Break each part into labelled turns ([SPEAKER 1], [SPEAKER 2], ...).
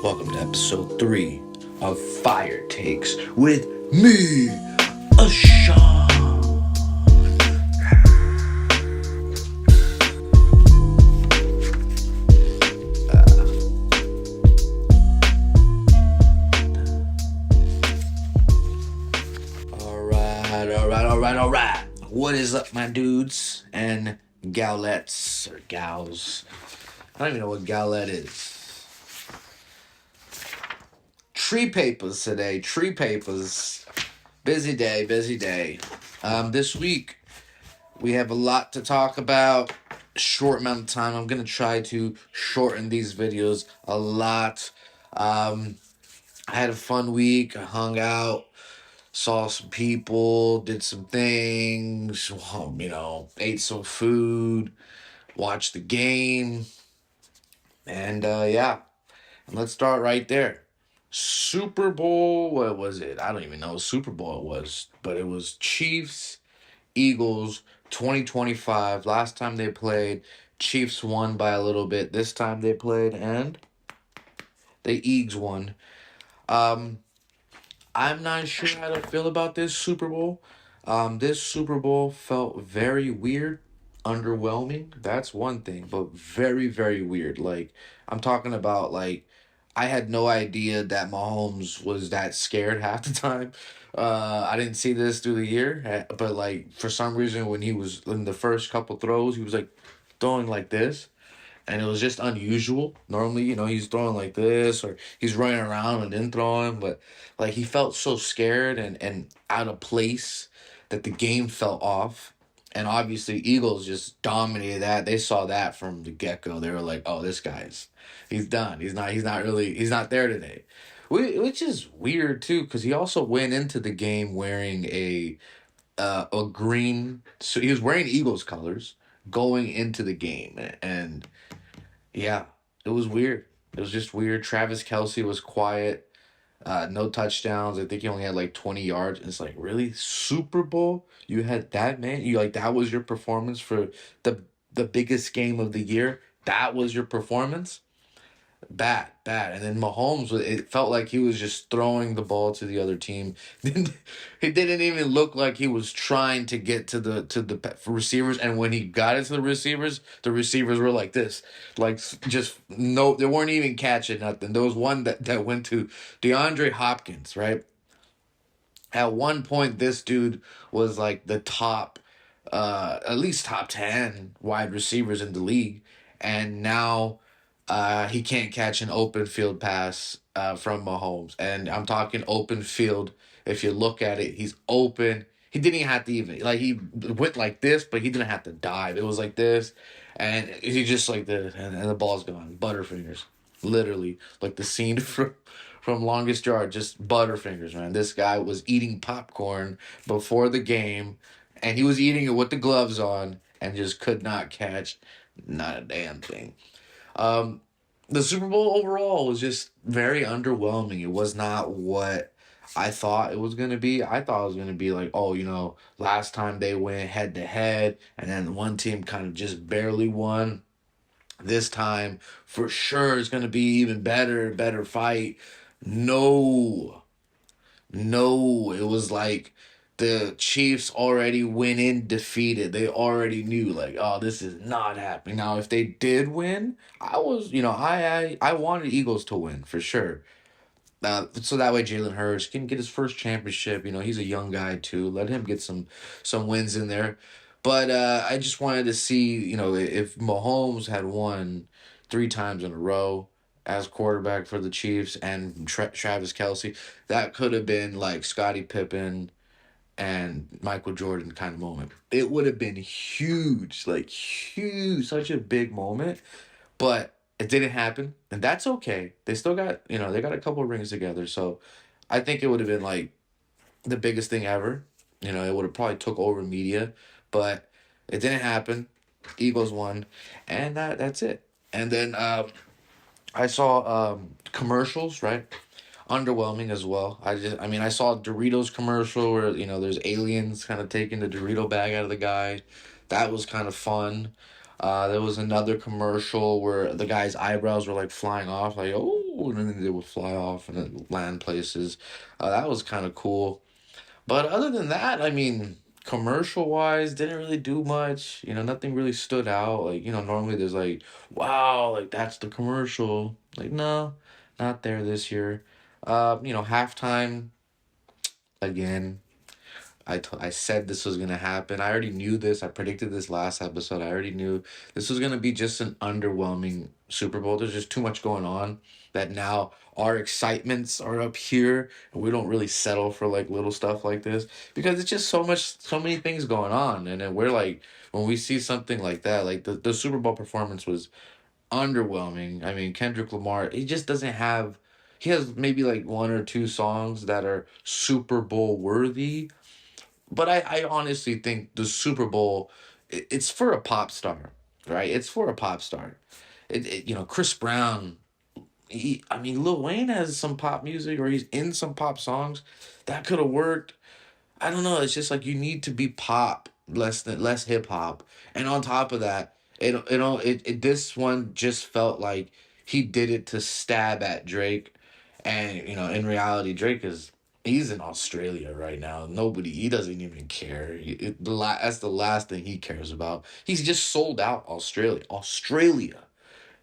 [SPEAKER 1] Welcome to episode 3 of Fire Takes with me, Ashawn. Alright. What is up, my dudes and galettes or gals? I don't even know what galette is. Tree papers today. Tree papers. Busy day, busy day. This week we have a lot to talk about. Short amount of time. I'm gonna try to shorten these videos a lot. I had a fun week. I hung out, saw some people, did some things. Ate some food, watched the game, and yeah. And let's start right there. Super Bowl. What was it? I don't even know what Super Bowl it was, but it was Chiefs Eagles 2025. Last time they played, Chiefs won by a little bit. This time they played and the Eagles won. Um, I'm not sure how to feel about this Super Bowl. This Super Bowl felt very weird, underwhelming. That's one thing, but very, very weird. Like, I'm talking about, like, I had no idea that Mahomes was that scared half the time. I didn't see this through the year, but like for some reason when he was in the first couple throws, he was like throwing like this, and it was just unusual. Normally, he's throwing like this or he's running around and then throwing, but like he felt so scared and out of place that the game felt off. And obviously, Eagles just dominated that. They saw that from the get go. They were like, "Oh, this guy's he's done. He's not there today," which is weird too, because he also went into the game wearing a green. So he was wearing Eagles colors going into the game, and yeah, it was weird. It was just weird. Travis Kelce was quiet. No touchdowns. I think he only had like 20 yards. And it's like, really? Super Bowl? You had that, man? You like that was your performance for the the biggest game of the year? That was your performance? Bad. And then Mahomes, it felt like he was just throwing the ball to the other team. He didn't even look like he was trying to get to the receivers. And when he got it to the receivers were like this, like just no, they weren't even catching nothing. There was one that went to DeAndre Hopkins, right? At one point, this dude was like the top, at least top 10 wide receivers in the league. And now he can't catch an open field pass from Mahomes. And I'm talking open field. If you look at it, he's open. He didn't even have to even, like, he went like this, but he didn't have to dive. It was like this. And he just like this, and the ball's gone. Butterfingers. Literally. Like the scene from Longest Yard, just butterfingers, man. This guy was eating popcorn before the game, and he was eating it with the gloves on, and just could not catch not a damn thing. Um, the Super Bowl overall was just very underwhelming. It was not what I thought it was gonna be. I thought it was gonna be like, oh, last time they went head to head, and then one team kind of just barely won. This time, for sure, it's gonna be even better fight. No, no, it was like the Chiefs already went in defeated. They already knew, like, oh, this is not happening. Now, if they did win, I was, I wanted Eagles to win for sure. So that way Jalen Hurts can get his first championship. He's a young guy too. Let him get some wins in there. But I just wanted to see, if Mahomes had won 3 times in a row as quarterback for the Chiefs and Travis Kelce, that could have been like Scottie Pippen and Michael Jordan kind of moment. It would have been huge, like huge, such a big moment. But it didn't happen, and that's okay. They still got, they got a couple rings together. So I think it would have been like the biggest thing ever. It would have probably took over media, but it didn't happen. Eagles won, and that's it. And then I saw commercials, right? Underwhelming as well. I saw a Doritos commercial where there's aliens kind of taking the Dorito bag out of the guy. That was kind of fun. There was another commercial where the guy's eyebrows were like flying off, like, oh. woo, and then they would fly off and then land places. That was kind of cool. But other than that, I mean, commercial wise, didn't really do much. Nothing really stood out. Like, normally there's like, wow, like that's the commercial. Like, no, not there this year. Halftime again. I said this was gonna happen. I already knew this. I predicted this last episode. I already knew this was gonna be just an underwhelming Super Bowl. There's just too much going on that now our excitements are up here, and we don't really settle for like little stuff like this because it's just so many things going on, and then we're like when we see something like that, like the Super Bowl performance was underwhelming. I mean, Kendrick Lamar, he just doesn't have. He has maybe like one or two songs that are Super Bowl worthy, but I honestly think the Super Bowl, it's for a pop star, right? It's for a pop star. Chris Brown. I mean, Lil Wayne has some pop music, or he's in some pop songs that could have worked. I don't know. It's just like you need to be pop, less hip hop, and on top of that, this one just felt like he did it to stab at Drake, and in reality, Drake is he's in Australia right now. He doesn't even care. That's the last thing he cares about. He's just sold out Australia.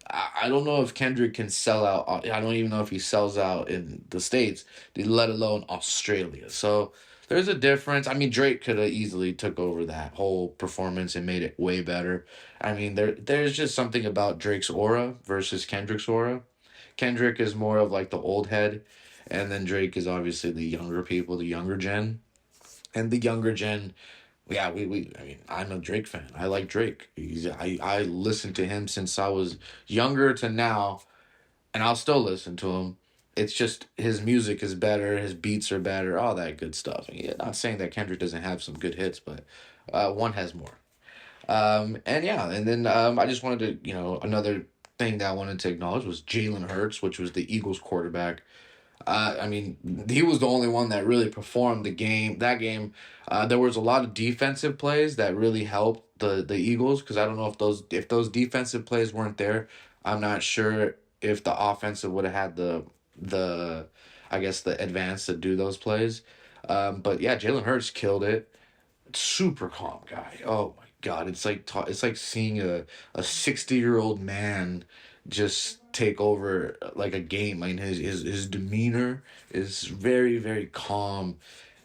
[SPEAKER 1] I don't know if Kendrick can sell out. I don't even know if he sells out in the States, let alone Australia. So there's a difference. I mean, Drake could have easily took over that whole performance and made it way better. I mean, there's just something about Drake's aura versus Kendrick's aura. Kendrick is more of like the old head, and then Drake is obviously the younger people, the younger gen. And the younger gen, yeah, I mean, I'm a Drake fan. I like Drake. I listened to him since I was younger to now, and I'll still listen to him. It's just his music is better, his beats are better, all that good stuff. And yeah, not saying that Kendrick doesn't have some good hits, but one has more. And yeah, and then I just wanted to, another thing that I wanted to acknowledge was Jalen Hurts, which was the Eagles quarterback. I mean, he was the only one that really performed the game. That game, there was a lot of defensive plays that really helped the Eagles because I don't know if those defensive plays weren't there, I'm not sure if the offensive would have had the I guess the advance to do those plays. But yeah, Jalen Hurts killed it. Super calm guy. Oh my God, it's like seeing a 60-year-old man just take over like a game. I mean, his demeanor is very very calm.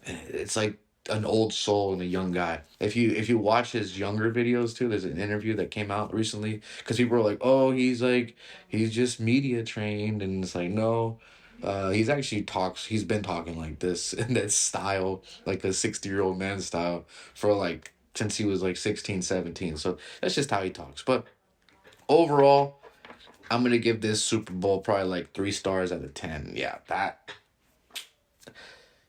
[SPEAKER 1] It's like an old soul and a young guy. If you watch his younger videos too, there's an interview that came out recently because people were like, oh, he's just media trained, and it's like no. He's been talking like this in that style, like the 60-year-old man style, for like since he was like 16, 17. So that's just how he talks. But overall, I'm gonna give this Super Bowl probably like 3 stars out of 10. Yeah, that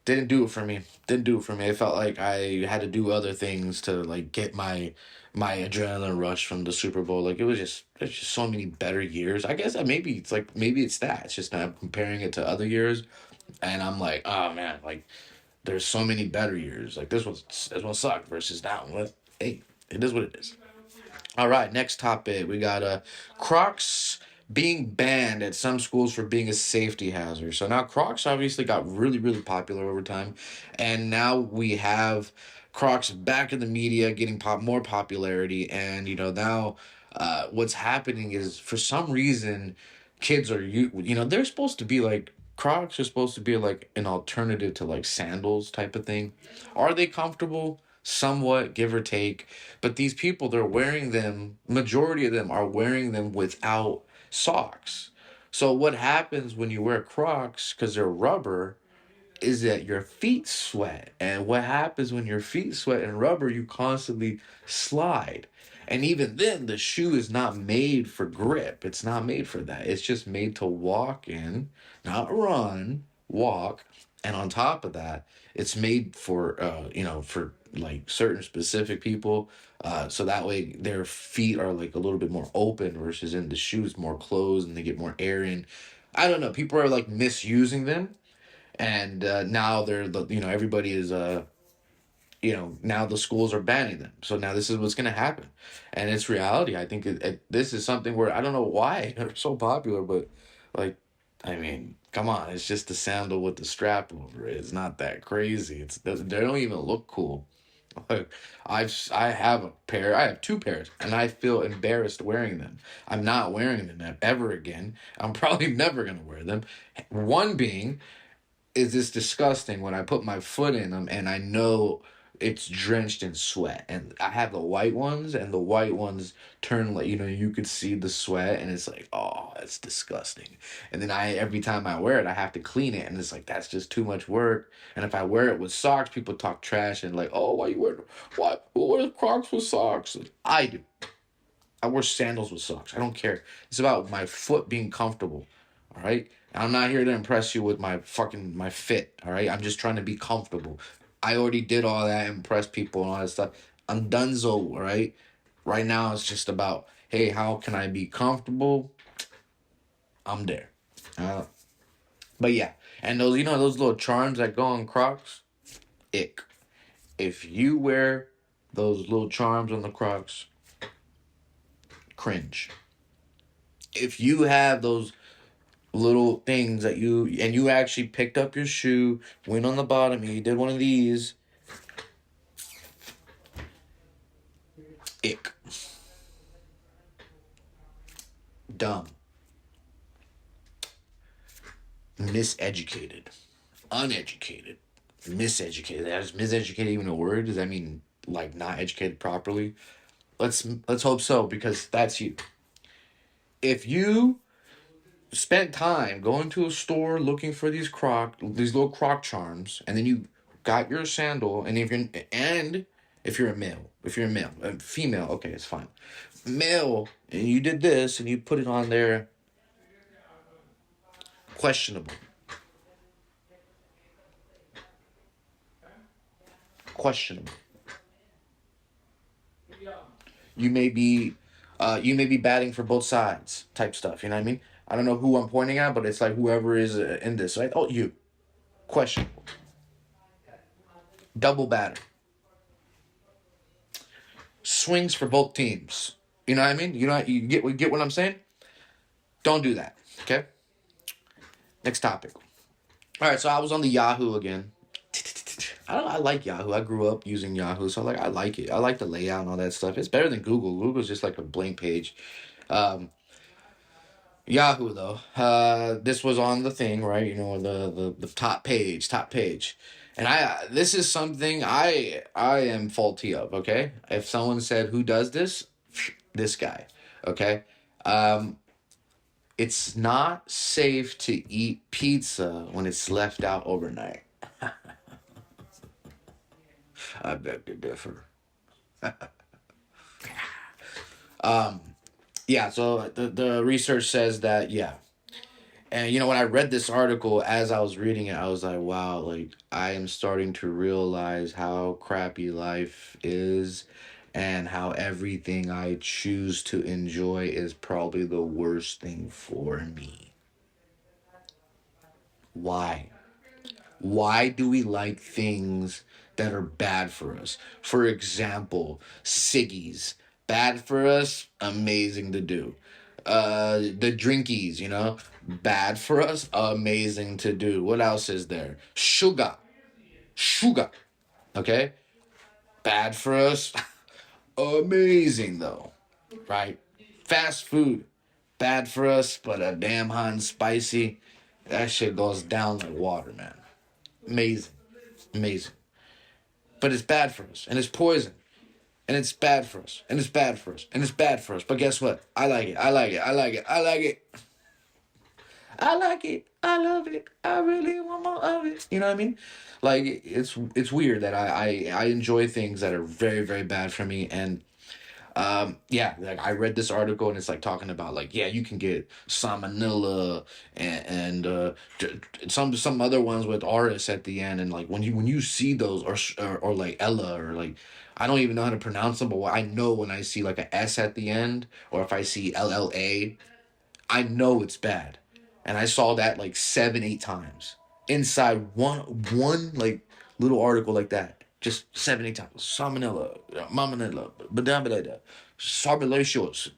[SPEAKER 1] didn't do it for me. Didn't do it for me. It felt like I had to do other things to like get my adrenaline rush from the Super Bowl. Like there's just so many better years. I guess that maybe it's that. It's just I'm comparing it to other years, and I'm like, oh man, like there's so many better years. Like this one sucked versus that one. But hey, it is what it is. All right, next topic. We got Crocs being banned at some schools for being a safety hazard. So now Crocs obviously got really, really popular over time. And now we have Crocs back in the media getting more popularity. And, now what's happening is for some reason, kids are, they're supposed to be like, Crocs are supposed to be like an alternative to like sandals type of thing. Are they comfortable? Somewhat, give or take. But these people, they're wearing them, majority of them are wearing them without socks. So what happens when you wear Crocs, because they're rubber, is that your feet sweat. And what happens when your feet sweat and rubber, you constantly slide. And even then, the shoe is not made for grip. It's not made for that. It's just made to walk in, not run, walk. And on top of that, it's made for, for like certain specific people. So that way their feet are like a little bit more open versus in the shoes more closed and they get more air in. I don't know. People are like misusing them, and now everybody is now the schools are banning them, so now this is what's going to happen, and it's reality. I think this is something where I don't know why they're so popular, but like I mean, come on, it's just a sandal with the strap over it. It's not that crazy. They don't even look cool. Like, I have a pair. I have two pairs, and I feel embarrassed wearing them. I'm not wearing them ever again. I'm probably never gonna wear them. One being is this disgusting when I put my foot in them and I know it's drenched in sweat. And I have the white ones, and the white ones turn like, you could see the sweat, and it's like, oh, that's disgusting. And then every time I wear it, I have to clean it, and it's like, that's just too much work. And if I wear it with socks, people talk trash and like, oh, who wears Crocs with socks? I do. I wear sandals with socks. I don't care. It's about my foot being comfortable. All right. I'm not here to impress you with my fit. All right. I'm just trying to be comfortable. I already did all that, impress people and all that stuff. I'm donezo. All right. Right now it's just about, hey, how can I be comfortable? I'm there. Uh, but yeah, and those little charms that go on Crocs, ick. If you wear those little charms on the Crocs, cringe. If you have those little things you actually picked up your shoe, went on the bottom, and you did one of these, ick. Dumb. Miseducated. Uneducated. Miseducated. Is miseducated even a word? Does that mean like not educated properly? Let's hope so, because that's you. If you spent time going to a store looking for these little Croc charms, and then you got your sandal, and if you're a male, female, okay, it's fine. Male, and you did this, and you put it on there, questionable, questionable. You may be, batting for both sides, type stuff. You know what I mean? I don't know who I'm pointing at, but it's like whoever is in this, right? Oh, you, questionable, double batter, swings for both teams. You know what I mean? You get what I'm saying? Don't do that. Okay. Next topic. All right. So I was on the Yahoo again. I like Yahoo. I grew up using Yahoo, so I like it. I like the layout and all that stuff. It's better than Google. Google's just like a blank page. Um, Yahoo though. This was on the thing, right? The top page. And this is something I am faulty of. Okay, if someone said who does this, this guy. Okay. Um, It's not safe to eat pizza when it's left out overnight. I beg to differ. Yeah, so the research says that, yeah. And when I read this article, as I was reading it, I was like, wow, like I am starting to realize how crappy life is, and how everything I choose to enjoy is probably the worst thing for me. Why? Why do we like things that are bad for us? For example, ciggies. Bad for us, amazing to do. The drinkies, bad for us, amazing to do. What else is there? Sugar. Sugar. Okay? Bad for us, amazing though. Right? Fast food. Bad for us, but a damn hot and spicy. That shit goes down like water, man. Amazing. Amazing. But it's bad for us, and it's poison, and it's bad for us, and it's bad for us, and it's bad for us. But guess what? I like it. I like it. I like it. I like it. I like it. I love it. I really want more of it. You know what I mean? Like it's weird that I enjoy things that are very very bad for me. And yeah, like I read this article, and it's like talking about like, yeah, you can get salmonella, and some other ones with RS at the end. And like when you see those, or like Ella, or like I don't even know how to pronounce them, but I know when I see like a S at the end, or if I see LLA, I know it's bad. And I saw that like 7 8 times inside one like little article like that. Just 7 8 times. Salmonella, mamonella, badabada. Sabelicious,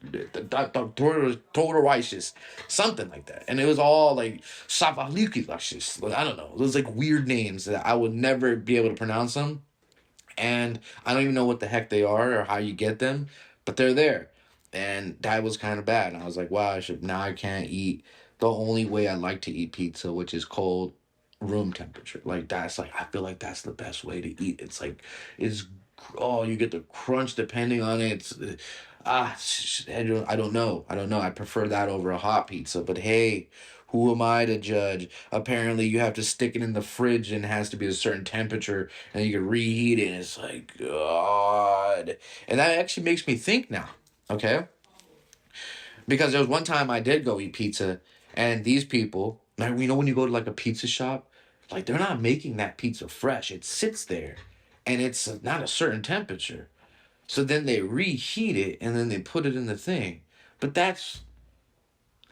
[SPEAKER 1] Tortoisius, something like that. And it was all like Savalikilicious. I don't know. It was like weird names that I would never be able to pronounce them. And I don't even know what the heck they are or how you get them, but they're there. And that was kind of bad. And I was like, wow, now I can't eat the only way I like to eat pizza, which is cold room temperature. Like that's like, I feel like that's the best way to eat. It's like, it's, oh, you get the crunch depending on it. I don't know. I don't know. I prefer that over a hot pizza, but hey, who am I to judge? Apparently, you have to stick it in the fridge and it has to be a certain temperature, and you can reheat it. And it's like, God. And that actually makes me think now, okay? Because there was one time I did go eat pizza, and these people, like, you know, when you go to like a pizza shop, like they're not making that pizza fresh. It sits there, and it's not a certain temperature. So then they reheat it, and then they put it in the thing. But that's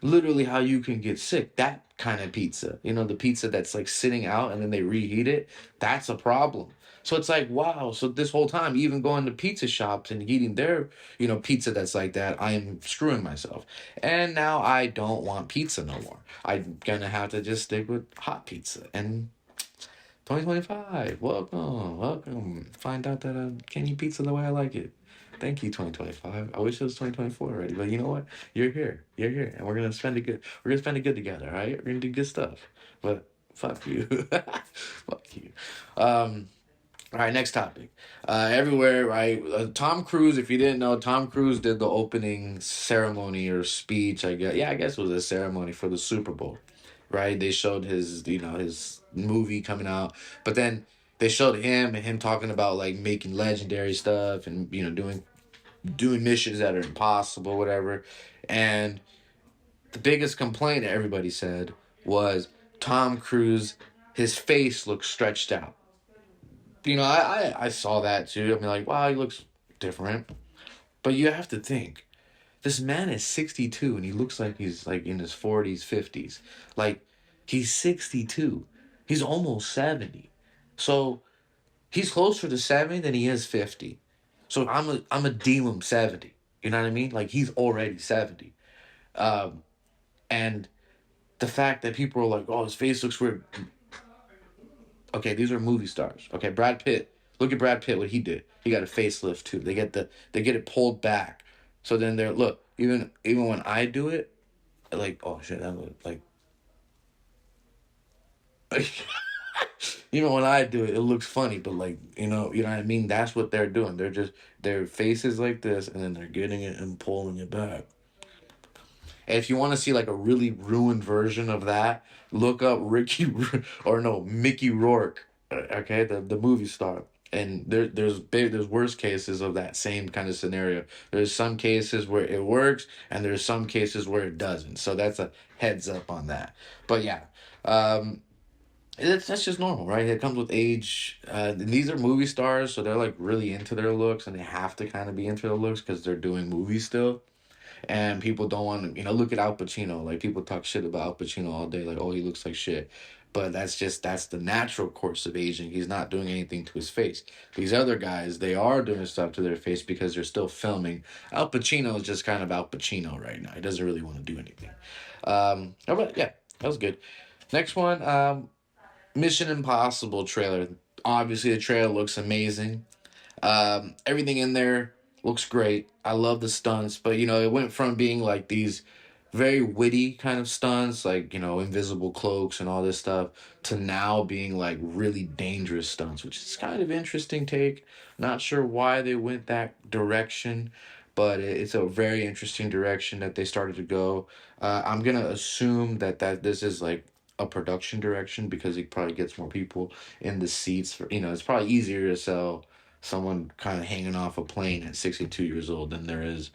[SPEAKER 1] literally how you can get sick. That kind of pizza, you know, the pizza that's like sitting out and then they reheat it, that's a problem. So it's like, wow. So this whole time, even going to pizza shops and eating their, you know, pizza that's like that, I'm screwing myself. And now I don't want pizza no more. I'm gonna have to just stick with hot pizza. And 2025, welcome, welcome. Find out that I can eat pizza the way I like it. Thank you, 2025. I wish it was 2024 already, but you know what? You're here, and we're gonna spend it good. We're gonna spend it good together, all right? We're gonna do good stuff. But fuck you, fuck you. All right, next topic. Everywhere, right? Tom Cruise. If you didn't know, Tom Cruise did the opening ceremony or speech. I guess, yeah, I guess it was a ceremony for the Super Bowl, right? They showed his, you know, his movie coming out, but then they showed him and him talking about like making legendary stuff and you know doing missions that are impossible, whatever. And the biggest complaint that everybody said was Tom Cruise. His face looks stretched out. You know, I saw that too. I mean, like, wow, he looks different. But you have to think, this man is 62 and he looks like he's like in his 40s, 50s. Like, he's 62. He's almost 70. So he's closer to 70 than he is 50. So I'm a deem him 70. You know what I mean? Like, he's already 70. Um, and the fact that people are like, oh, his face looks weird. Okay, these are movie stars. Okay, Brad Pitt. Look at Brad Pitt. What he did. He got a facelift too. They get it pulled back. So then they're look. Even when I do it, like oh shit, that was like. Even when I do it, it looks funny. But like you know what I mean. That's what they're doing. They're just their faces like this, and then they're getting it and pulling it back. And if you want to see like a really ruined version of that, look up or no Mickey Rourke. Okay, the movie star. And there's worse cases of that same kind of scenario. There's some cases where it works, and there's some cases where it doesn't. So that's a heads up on that. But yeah, um, that's just normal, right? It comes with age. And these are movie stars, so they're like really into their looks, and they have to kind of be into their looks because they're doing movies still and people don't want to look at Al Pacino, like people talk shit about Al Pacino all day, like oh he looks like shit, but that's the natural course of aging. He's not doing anything to his face. These other guys, they are doing stuff to their face because they're still filming. Al Pacino is just kind of Al Pacino right now. He doesn't really want to do anything. But yeah, that was good. Next one, Mission Impossible trailer. Obviously the trailer looks amazing. Everything in there looks great. I love the stunts, but it went from being like these very witty kind of stunts, like invisible cloaks and all this stuff, to now being like really dangerous stunts, which is kind of interesting take. Not sure why they went that direction, but it's a very interesting direction that they started to go. I'm gonna assume that this is like a production direction because it probably gets more people in the seats for it's probably easier to sell someone kind of hanging off a plane at 62 years old than there is,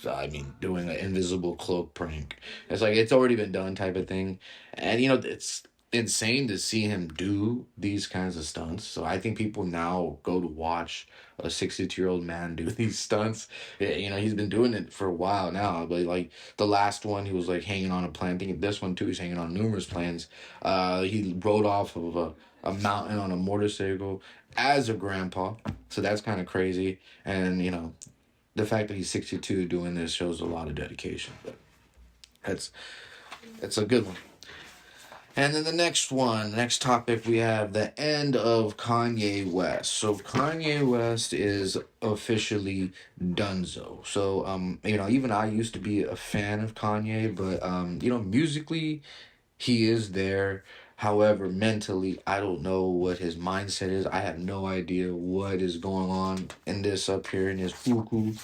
[SPEAKER 1] I mean, doing an invisible cloak prank. It's like it's already been done type of thing. And, it's insane to see him do these kinds of stunts. So I think people now go to watch a 62-year-old man do these stunts. He's been doing it for a while now, but like the last one, he was like hanging on a plane. I think this one too, he's hanging on numerous planes. He rode off of a mountain on a motorcycle as a grandpa. So that's kind of crazy. And, the fact that he's 62 doing this shows a lot of dedication. But that's that's a good one. And then the next topic, we have the end of Kanye West. So Kanye West is officially donezo. So even I used to be a fan of Kanye, but musically he is there. However, mentally, I don't know what his mindset is. I have no idea what is going on in this up here in his cuckoo.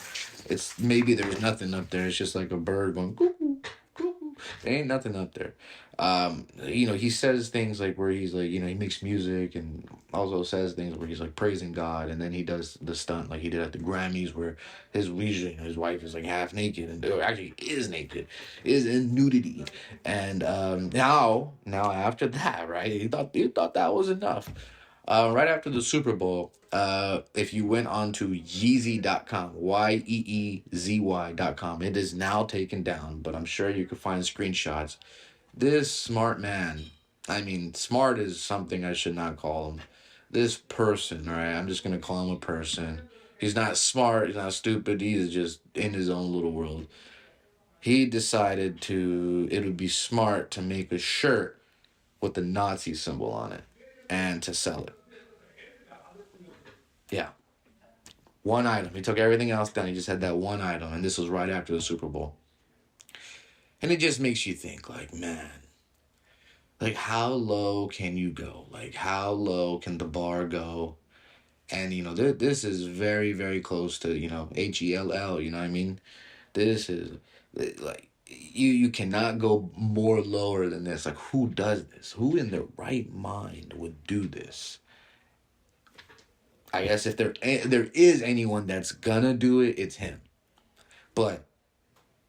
[SPEAKER 1] It's maybe there's nothing up there. It's just like a bird going cuckoo, cuckoo. There ain't nothing up there. He says things like where he's like, he makes music and also says things where he's like praising God, and then he does the stunt like he did at the Grammys where his wife is like half naked and actually is naked, is in nudity, and now after that, right? He thought that was enough. Right after the Super Bowl, if you went on to Yeezy.com, Yeezy.com, it is now taken down, but I'm sure you could find screenshots. This smart man, I mean, smart is something I should not call him. This person, all right, I'm just going to call him a person. He's not smart, he's not stupid, he's just in his own little world. He decided it would be smart to make a shirt with the Nazi symbol on it and to sell it. Yeah. One item. He took everything else down. He just had that one item. And this was right after the Super Bowl. And it just makes you think, like, man, like, how low can you go? Like, how low can the bar go? And, this is very, very close to, Hell, you know what I mean? This is, like, you cannot go more lower than this. Like, who does this? Who in their right mind would do this? I guess if there is anyone that's gonna do it, it's him. But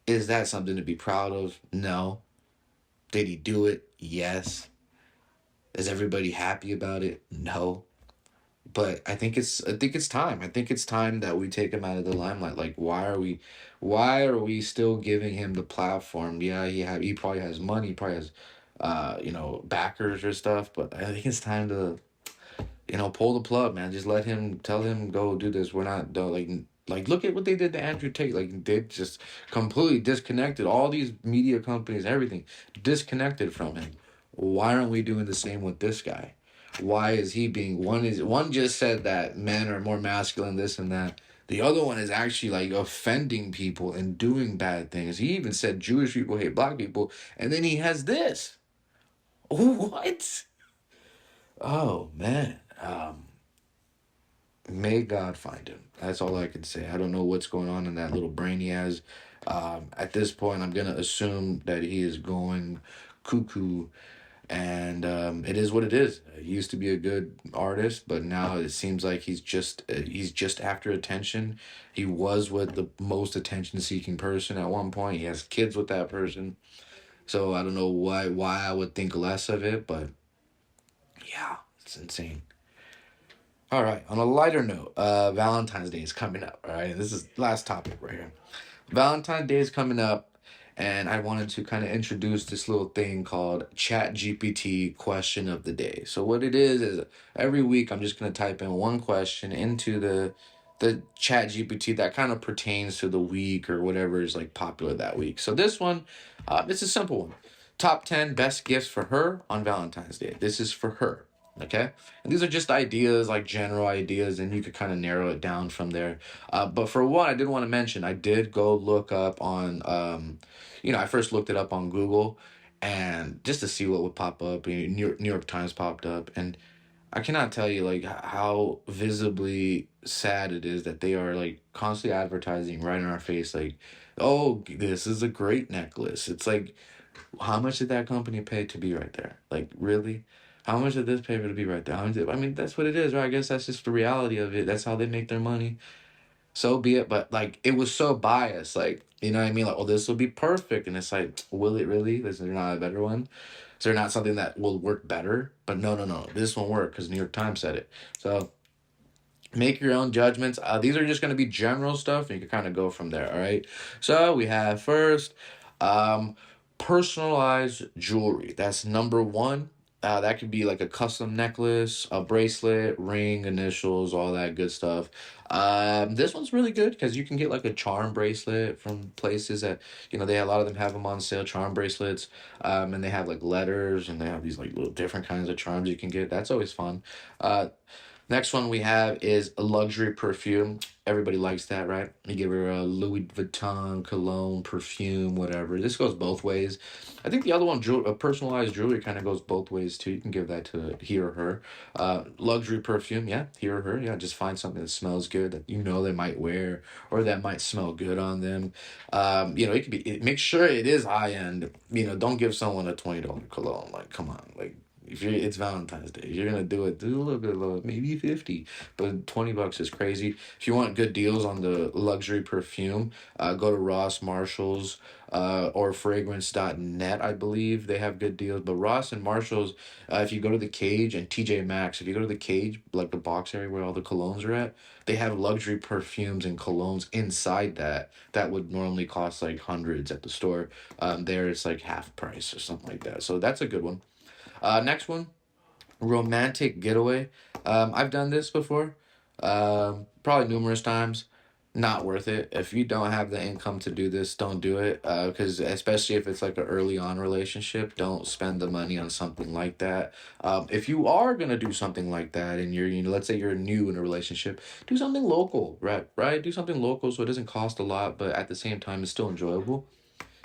[SPEAKER 1] is that something to be proud of? No. Did he do it? Yes. Is everybody happy about it? No. But I think it's time. I think it's time that we take him out of the limelight. Like, why are we still giving him the platform? Yeah, he probably has money, he probably has backers or stuff, but I think it's time to pull the plug, man. Just tell him go do this. We're not don't like look at what they did to Andrew Tate. Like, they just completely disconnected all these media companies, everything disconnected from him. Why aren't we doing the same with this guy? Why is he being one just said that men are more masculine, this and that. The other one is actually like offending people and doing bad things. He even said Jewish people hate black people, and then he has this. What? Oh man. May God find him. That's all I can say. I don't know what's going on in that little brain he has. At this point, I'm gonna assume that he is going cuckoo, and it is what it is. He used to be a good artist, but now it seems like he's just after attention. He was with the most attention-seeking person at one point. He has kids with that person, so I don't know why I would think less of it, but yeah, it's insane. All right. On a lighter note, Valentine's Day is coming up. All right. This is last topic right here. Valentine's Day is coming up, and I wanted to kind of introduce this little thing called Chat GPT question of the day. So what it is every week I'm just gonna type in one question into the Chat GPT that kind of pertains to the week or whatever is like popular that week. So this one, it's a simple one. Top 10 best gifts for her on Valentine's Day. This is for her. Okay, and these are just ideas, like general ideas, and you could kind of narrow it down from there. But for one, I did want to mention, I did go look up on, I first looked it up on Google, and just to see what would pop up. New York Times popped up, and I cannot tell you like how visibly sad it is that they are like constantly advertising right in our face, like, oh, this is a great necklace. It's like, how much did that company pay to be right there? Like, really? How much did this pay for to be right there? I mean, that's what it is, right? I guess that's just the reality of it. That's how they make their money. So be it. But, like, it was so biased. Like, you know what I mean? Like, oh, this will be perfect. And it's like, will it really? Is there not a better one? Is there not something that will work better? But no, no, no. This won't work because New York Times said it. So make your own judgments. These are just going to be general stuff, and you can kind of go from there, all right? So we have, 1st, personalized jewelry. That's number one. That could be like a custom necklace, a bracelet, ring, initials, all that good stuff. This one's really good because you can get like a charm bracelet from places that, they a lot of them have them on sale, charm bracelets. And they have like letters and they have these like little different kinds of charms you can get. That's always fun. Uh, Next one we have is a luxury perfume. Everybody likes that, right? You give her a Louis Vuitton cologne, perfume, whatever. This goes both ways. I think the other one, a personalized jewelry, kind of goes both ways too. You can give that to he or her. Luxury perfume, yeah, he or her, yeah. Just find something that smells good that they might wear or that might smell good on them. It could be. Make sure it is high end. Don't give someone a $20 cologne. Like, come on, like if you're it's Valentine's Day, if you're gonna do a little bit low, maybe 50, but $20 is crazy. If you want good deals on the luxury perfume, go to Ross, Marshalls, or fragrance.net. I believe they have good deals. But Ross and Marshalls, if you go to the Cage and TJ Maxx, if you go to the Cage, like the box area where all the colognes are at, they have luxury perfumes and colognes inside that would normally cost like hundreds at the store. There it's like half price or something like that. So that's a good one. Next one, romantic getaway. I've done this before, probably numerous times. Not worth it. If you don't have the income to do this, don't do it. Because especially if it's like an early on relationship, don't spend the money on something like that. If you are gonna do something like that, and let's say you're new in a relationship, do something local, right? Right? Do something local so it doesn't cost a lot, but at the same time, it's still enjoyable.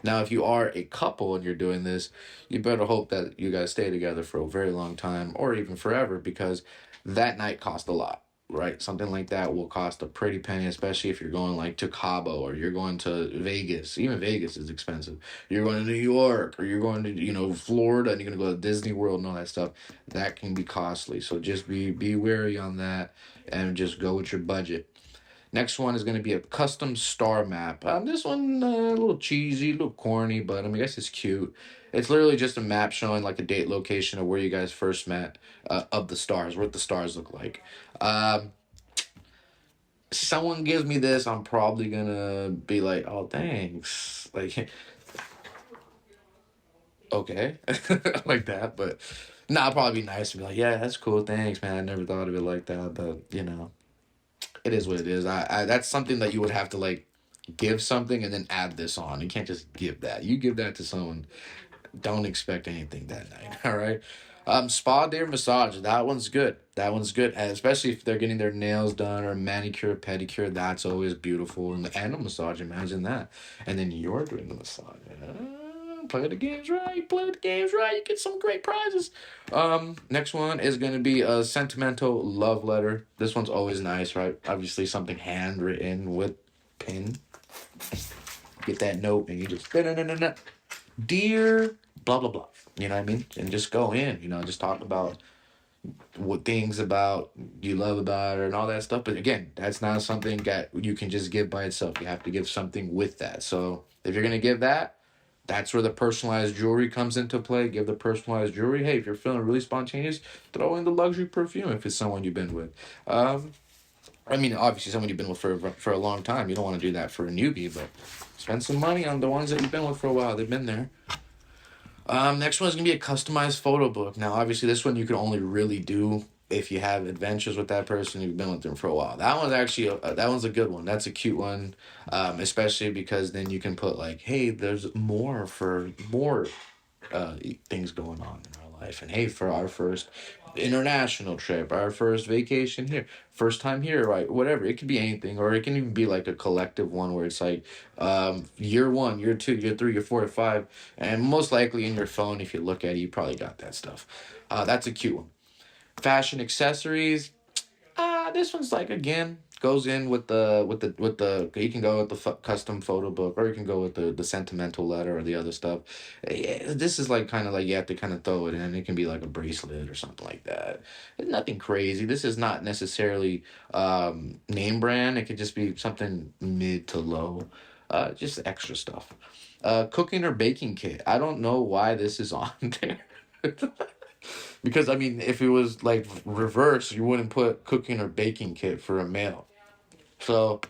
[SPEAKER 1] Now, if you are a couple and you're doing this, you better hope that you guys stay together for a very long time or even forever because that night costs a lot, right? Something like that will cost a pretty penny, especially if you're going like to Cabo or you're going to Vegas. Even Vegas is expensive. You're going to New York or you're going to, Florida and you're going to go to Disney World and all that stuff. That can be costly. So just be wary on that and just go with your budget. Next one is going to be a custom star map. This one a little cheesy, a little corny, but I mean, I guess it's cute. It's literally just a map showing like a date location of where you guys first met, of the stars, what the stars look like. Um, Someone gives me this, I'm probably gonna be like, oh, thanks. Like, okay, like that, but nah, I'll probably be nice and be like, yeah, that's cool, thanks, man. I never thought of it like that, but it is what it is. I That's something that you would have to like give something and then add this on. You can't just give that. You give that to someone. Don't expect anything that night. All right. Spa day or massage. That one's good. That one's good, and especially if they're getting their nails done or manicure, pedicure. That's always beautiful. And a massage. Imagine that. And then you're doing the massage. Play the games right. Play the games right. You get some great prizes. Next one is gonna be a sentimental love letter. This one's always nice, right? Obviously, something handwritten with pen. Get that note, and you just dear blah blah blah. You know what I mean? And just go in. Just talk about what things about you love about her and all that stuff. But again, that's not something that you can just give by itself. You have to give something with that. So if you're gonna give that, that's where the personalized jewelry comes into play. Give the personalized jewelry. Hey, if you're feeling really spontaneous, throw in the luxury perfume if it's someone you've been with. Um, I mean, obviously, someone you've been with for a long time. You don't want to do that for a newbie, but spend some money on the ones that you've been with for a while. They've been there. Next one is gonna be a customized photo book. Now, obviously, this one you can only really do if you have adventures with that person you've been with them for a while. That one's a good one. That's a cute one, especially because then you can put like, hey, there's more things going on in our life. And hey, for our first international trip, our first vacation here, first time here, right? Whatever. It could be anything, or it can even be like a collective one where it's like year one, year two, year three, year four, year five. And most likely in your phone, if you look at it, you probably got that stuff. That's a cute one. Fashion accessories. This one's like again goes in with the you can go with the custom photo book or you can go with the sentimental letter or the other stuff. Yeah, this is like kind of like you have to kind of throw it in. It can be like a bracelet or something like that. It's nothing crazy. This is not necessarily name brand. It could just be something mid to low, just extra stuff. Cooking or baking kit. I don't know why this is on there. Because I mean, if it was like reverse, you wouldn't put cooking or baking kit for a male. So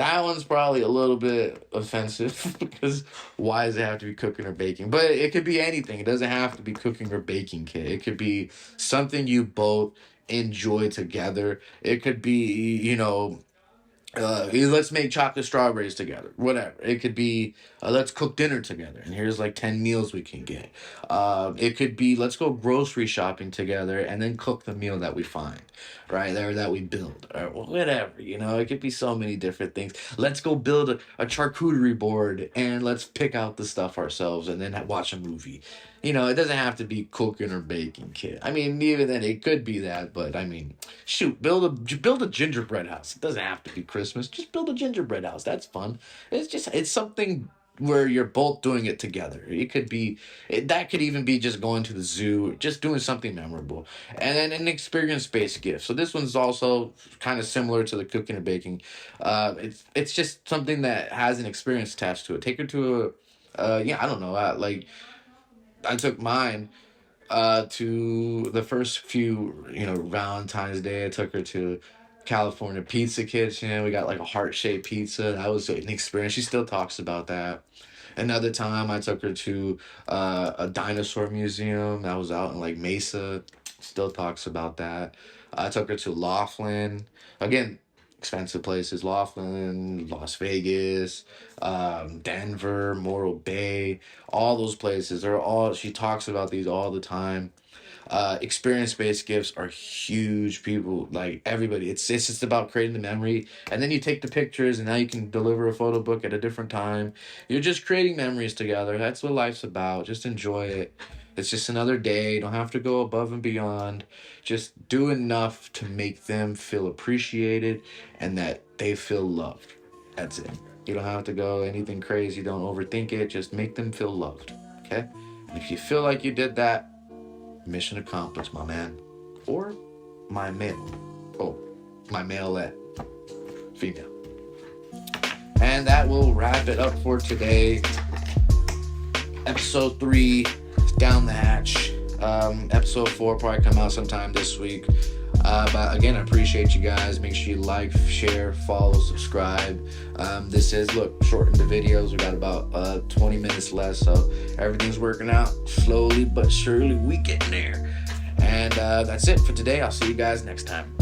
[SPEAKER 1] That one's probably a little bit offensive because why does it have to be cooking or baking? But it could be anything. It doesn't have to be cooking or baking, kid. It could be something you both enjoy together. It could be, let's make chocolate strawberries together. Whatever. It could be let's cook dinner together. And here's like 10 meals we can get. It could be let's go grocery shopping together and then cook the meal that we find, right there that we build or whatever. It could be so many different things. Let's go build a charcuterie board and let's pick out the stuff ourselves and then watch a movie. It doesn't have to be cooking or baking, kid. I mean, even then it could be that, but I mean, shoot, build a gingerbread house. It doesn't have to be Christmas. Just build a gingerbread house. That's fun. It's something where you're both doing it together. That could even be just going to the zoo, just doing something memorable. And then an experience-based gift. So this one's also kind of similar to the cooking and baking. It's just something that has an experience attached to it. Take her to I don't know, like I took mine to the first few, Valentine's Day. I took her to California Pizza Kitchen. We got like a heart-shaped pizza. That was an experience. She still talks about that. Another time I took her to a dinosaur museum that was out in like Mesa. Still talks about that. I took her to Laughlin. Again, expensive places. Laughlin, Las Vegas, Denver, Morro Bay. All those places. She talks about these all the time. Experience-based gifts are huge. People, like everybody, it's just about creating the memory, and then you take the pictures and now you can deliver a photo book at a different time. You're just creating memories together. That's what life's about. Just enjoy it. It's just another day. You don't have to go above and beyond. Just do enough to make them feel appreciated and that they feel loved. That's it. You don't have to go anything crazy. Don't overthink it. Just make them feel loved. Okay? And if you feel like you did that, mission accomplished, my man. Or my male. Oh, my maleette. Female. And that will wrap it up for today. Episode 3 is down the hatch. Episode 4 probably come out sometime this week. But again, I appreciate you guys. Make sure you like, share, follow, subscribe. This is, shorten the videos. We got about 20 minutes less, so everything's working out slowly but surely. We getting there. And that's it for today. I'll see you guys next time.